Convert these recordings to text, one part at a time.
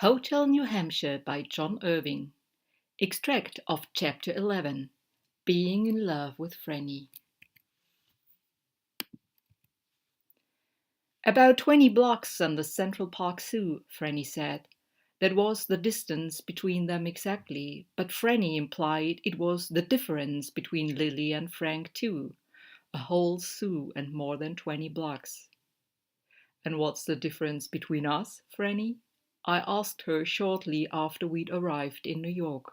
Hotel New Hampshire by John Irving. Extract of Chapter 11. Being in Love with Franny. About 20 blocks on the Central Park Zoo, Franny said. That was the distance between them exactly, but Franny implied it was the difference between Lily and Frank too. A whole zoo and more than 20 blocks. And what's the difference between us, Franny? I asked her shortly after we'd arrived in New York.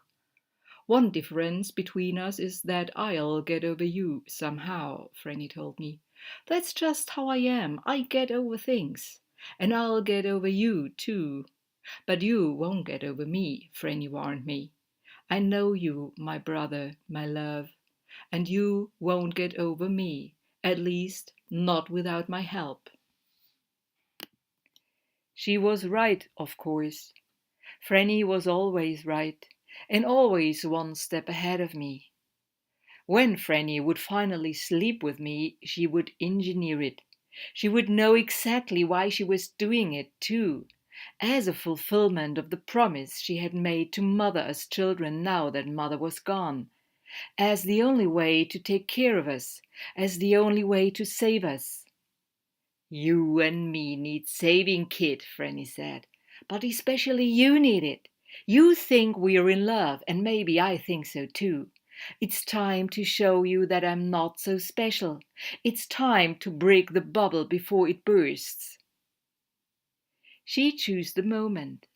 One difference between us is that I'll get over you somehow, Franny told me. That's just how I am. I get over things. And I'll get over you, too. But you won't get over me, Franny warned me. I know you, my brother, my love. And you won't get over me, at least not without my help. She was right, of course. Franny was always right, and always one step ahead of me. When Franny would finally sleep with me, she would engineer it. She would know exactly why she was doing it, too, as a fulfillment of the promise she had made to mother us children now that mother was gone, as the only way to take care of us, as the only way to save us. You and me need saving, kid, Franny said. But especially you need it. You think we're in love, and maybe I think so too. It's time to show you that I'm not so special. It's time to break the bubble before it bursts. She chose the moment.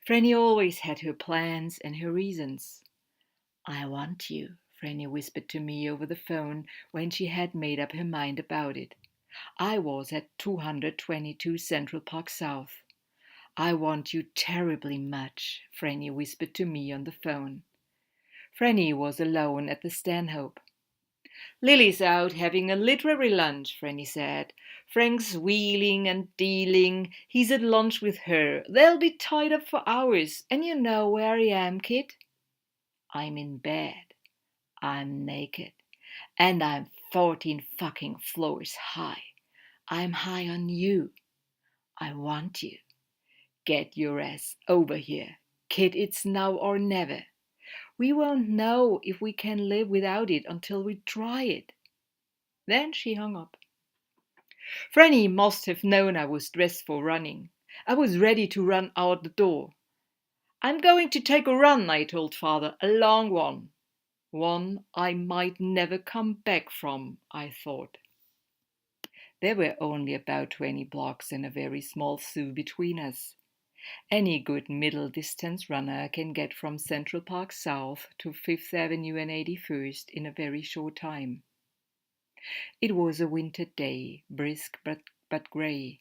Franny always had her plans and her reasons. I want you, Franny whispered to me over the phone when she had made up her mind about it. I was at 222 Central Park South. I want you terribly much, Franny whispered to me on the phone. Franny was alone at the Stanhope. Lily's out having a literary lunch, Franny said. Frank's wheeling and dealing. He's at lunch with her. They'll be tied up for hours. And you know where I am, kid? I'm in bed. I'm naked. And I'm 14 fucking floors high. I'm high on you. I want you. Get your ass over here. Kid, it's now or never. We won't know if we can live without it until we try it. Then she hung up. Franny must have known I was dressed for running. I was ready to run out the door. I'm going to take a run, I told father, a long one. One I might never come back from, I thought. There were only about 20 blocks and a very small zoo between us. Any good middle-distance runner can get from Central Park South to Fifth Avenue and 81st in a very short time. It was a winter day, brisk but grey.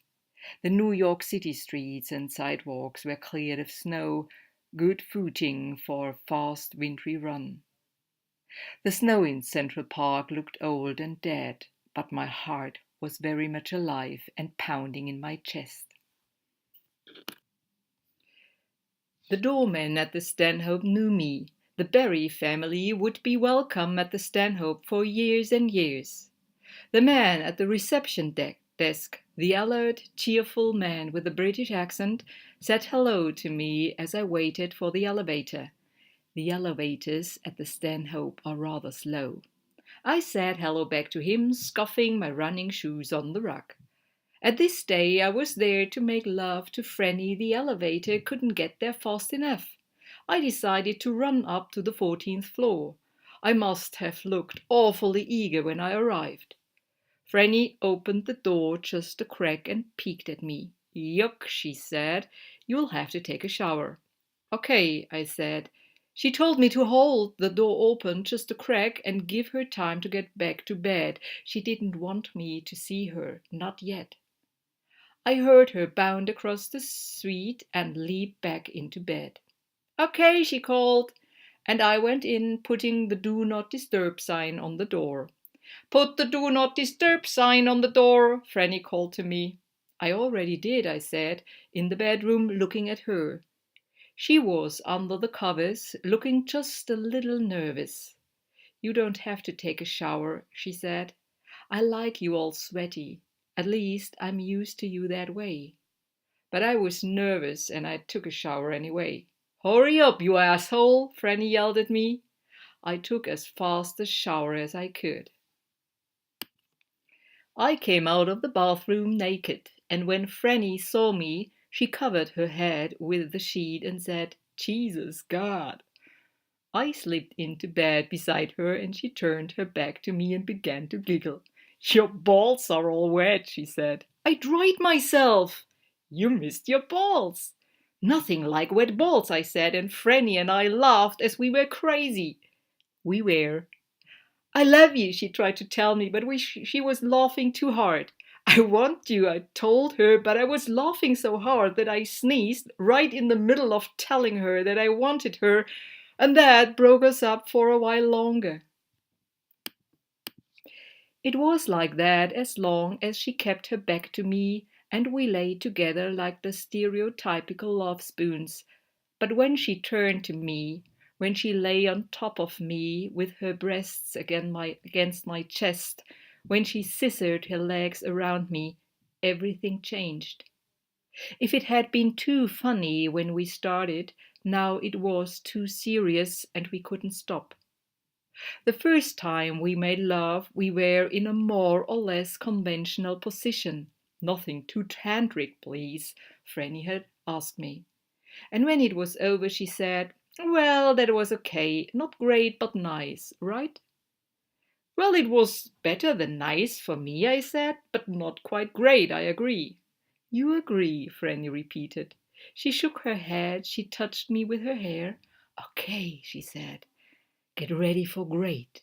The New York City streets and sidewalks were cleared of snow, good footing for a fast wintry run. The snow in Central Park looked old and dead, but my heart was very much alive and pounding in my chest. The doorman at the Stanhope knew me. The Berry family would be welcome at the Stanhope for years and years. The man at the reception desk, the alert, cheerful man with a British accent, said hello to me as I waited for the elevator. The elevators at the Stanhope are rather slow. I said hello back to him, scuffing my running shoes on the rug. At this day I was there to make love to Franny. The elevator couldn't get there fast enough. I decided to run up to the 14th floor. I must have looked awfully eager when I arrived. Franny opened the door just a crack and peeked at me. Yuck, she said. You'll have to take a shower. Okay, I said. She told me to hold the door open just a crack and give her time to get back to bed. She didn't want me to see her, not yet. I heard her bound across the street and leap back into bed. Okay, she called, and I went in, putting the Do Not Disturb sign on the door. Put the Do Not Disturb sign on the door, Franny called to me. I already did, I said, in the bedroom looking at her. She was under the covers, looking just a little nervous. You don't have to take a shower, she said. I like you all sweaty. At least I'm used to you that way. But I was nervous and I took a shower anyway. "Hurry up, you asshole!" Franny yelled at me. I took as fast a shower as I could. I came out of the bathroom naked, and when Franny saw me, she covered her head with the sheet and said, "Jesus God." I slipped into bed beside her and she turned her back to me and began to giggle. "Your balls are all wet," she said. "I dried myself." "You missed your balls." "Nothing like wet balls," I said, and Franny and I laughed as we were crazy. We were. "I love you," she tried to tell me, but she was laughing too hard. "I want you," I told her, but I was laughing so hard that I sneezed right in the middle of telling her that I wanted her, and that broke us up for a while longer. It was like that as long as she kept her back to me, and we lay together like the stereotypical love spoons. But when she turned to me, when she lay on top of me with her breasts against my chest, when she scissored her legs around me, everything changed. If it had been too funny when we started, now it was too serious and we couldn't stop. The first time we made love, we were in a more or less conventional position. "Nothing too tantric, please," Franny had asked me. And when it was over, she said, "Well, that was okay. Not great, but nice, right?" "Well, it was better than nice for me," I said, "but not quite great, I agree." "You agree," Franny repeated. She shook her head, she touched me with her hair. "Okay," she said, "get ready for great."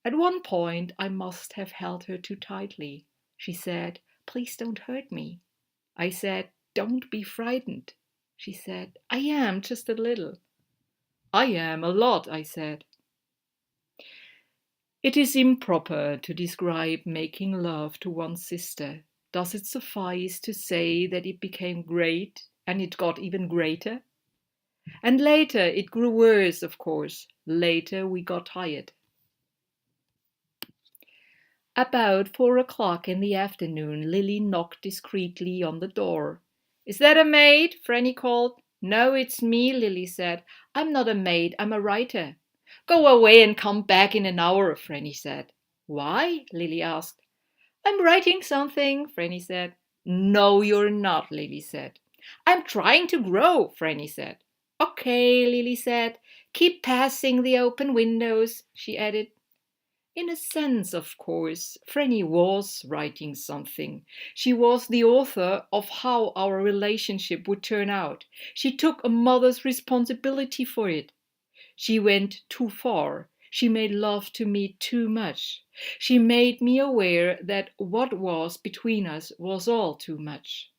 At one point, I must have held her too tightly. She said, "Please don't hurt me." I said, "Don't be frightened." She said, "I am, just a little." "I am a lot," I said. It is improper to describe making love to one's sister. Does it suffice to say that it became great and it got even greater? And later it grew worse, of course. Later we got tired. About 4 o'clock in the afternoon, Lily knocked discreetly on the door. "Is that a maid?" Franny called. "No, it's me," Lily said. "I'm not a maid, I'm a writer." "Go away and come back in an hour," Franny said. "Why?" Lily asked. "I'm writing something," Franny said. "No, you're not," Lily said. "I'm trying to grow," Franny said. "Okay," Lily said. "Keep passing the open windows," she added. In a sense, of course, Franny was writing something. She was the author of how our relationship would turn out. She took a mother's responsibility for it. She went too far. She made love to me too much. She made me aware that what was between us was all too much.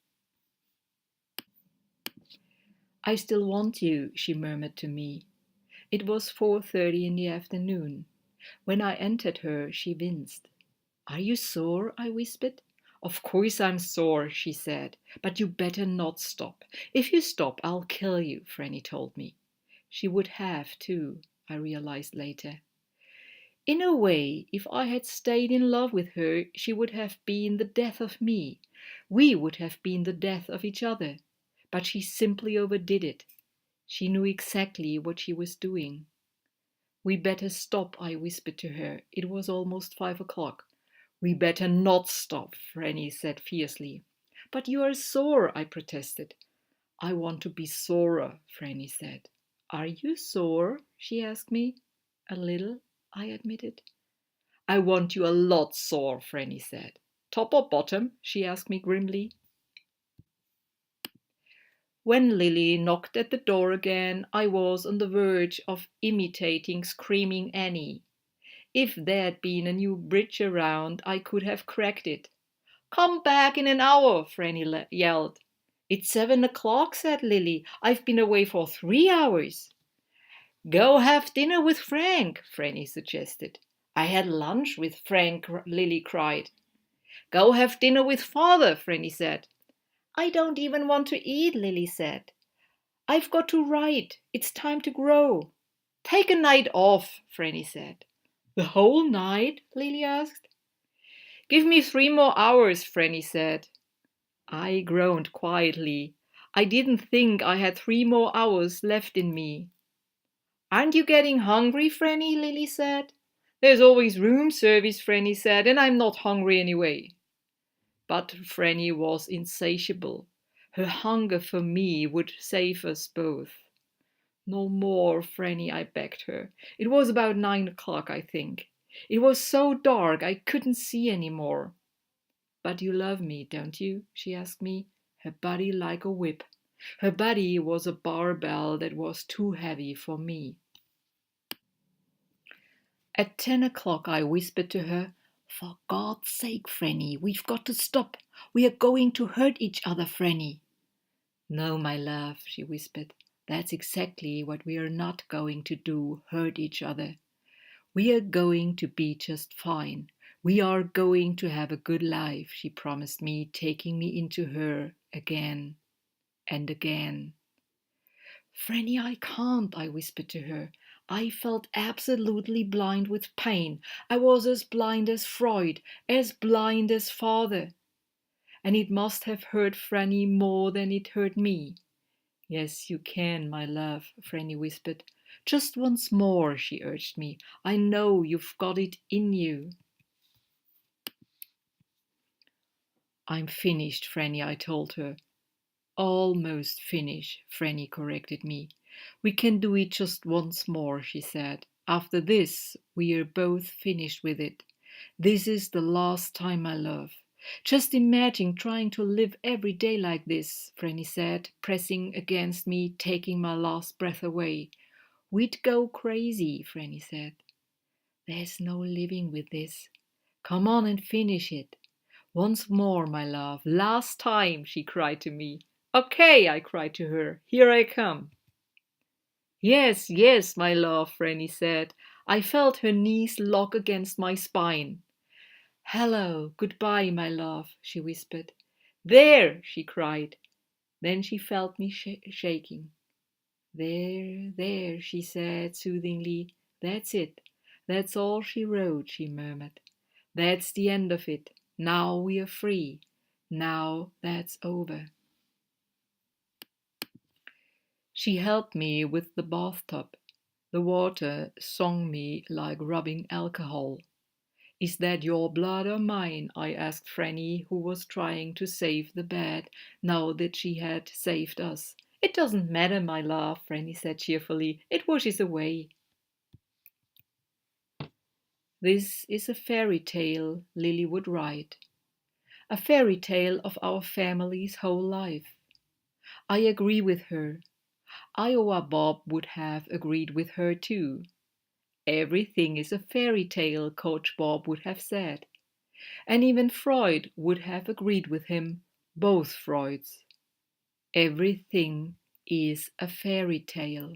"I still want you," she murmured to me. It was 4:30 in the afternoon. When I entered her, she winced. "Are you sore?" I whispered. "Of course I'm sore," she said, "but you better not stop. If you stop, I'll kill you," Franny told me. She would have, too, I realized later. In a way, if I had stayed in love with her, she would have been the death of me. We would have been the death of each other. But she simply overdid it. She knew exactly what she was doing. "We better stop," I whispered to her. It was almost 5 o'clock. "We better not stop," Franny said fiercely. "But you are sore," I protested. "I want to be sorer," Franny said. "Are you sore?" she asked me. "A little," I admitted. "I want you a lot sore," Franny said. "Top or bottom?" she asked me grimly. When Lily knocked at the door again, I was on the verge of imitating Screaming Annie. If there'd been a new bridge around, I could have cracked it. "Come back in an hour," Franny yelled. "It's 7 o'clock," said Lily. "I've been away for 3 hours." "Go have dinner with Frank," Franny suggested. "I had lunch with Frank," Lily cried. "Go have dinner with father," Franny said. "I don't even want to eat," Lily said. "I've got to write. It's time to grow." "Take a night off," Franny said. "The whole night?" Lily asked. "Give me 3 more hours," Franny said. I groaned quietly. I didn't think I had 3 more hours left in me. Aren't you getting hungry, Franny? Lily said. There's always room service, Franny said, and I'm not hungry anyway. But Franny was insatiable. Her hunger for me would save us both. No more, Franny, I begged her. It was about 9 o'clock, I think. It was so dark I couldn't see any more. But you love me, don't you? She asked me, her body like a whip. Her body was a barbell that was too heavy for me. At 10 o'clock, I whispered to her, For God's sake, Franny, we've got to stop. We are going to hurt each other, Franny. No, my love, she whispered. That's exactly what we are not going to do, hurt each other. We are going to be just fine. We are going to have a good life, she promised me, taking me into her again and again. Franny, I can't, I whispered to her. I felt absolutely blind with pain. I was as blind as Freud, as blind as father. And it must have hurt Franny more than it hurt me. Yes, you can, my love, Franny whispered. Just once more, she urged me. I know you've got it in you. I'm finished, Franny, I told her. Almost finished, Franny corrected me. We can do it just once more, she said. After this, we are both finished with it. This is the last time, my love. Just imagine trying to live every day like this, Franny said, pressing against me, taking my last breath away. We'd go crazy, Franny said. There's no living with this. Come on and finish it. Once more, my love. Last time, she cried to me. Okay, I cried to her. Here I come. Yes, yes, my love, Franny said. I felt her knees lock against my spine. Hello, goodbye, my love, she whispered. There, she cried. Then she felt me shaking. There, she said soothingly. That's it. That's all she wrote, she murmured. That's the end of it. Now we are free. Now that's over. She helped me with the bathtub. The water stung me like rubbing alcohol. Is that your blood or mine? I asked Franny, who was trying to save the bed now that she had saved us. It doesn't matter, my love, Franny said cheerfully. It washes away. This is a fairy tale, Lily would write. A fairy tale of our family's whole life. I agree with her. Iowa Bob would have agreed with her too. Everything is a fairy tale, Coach Bob would have said. And even Freud would have agreed with him, both Freuds. Everything is a fairy tale.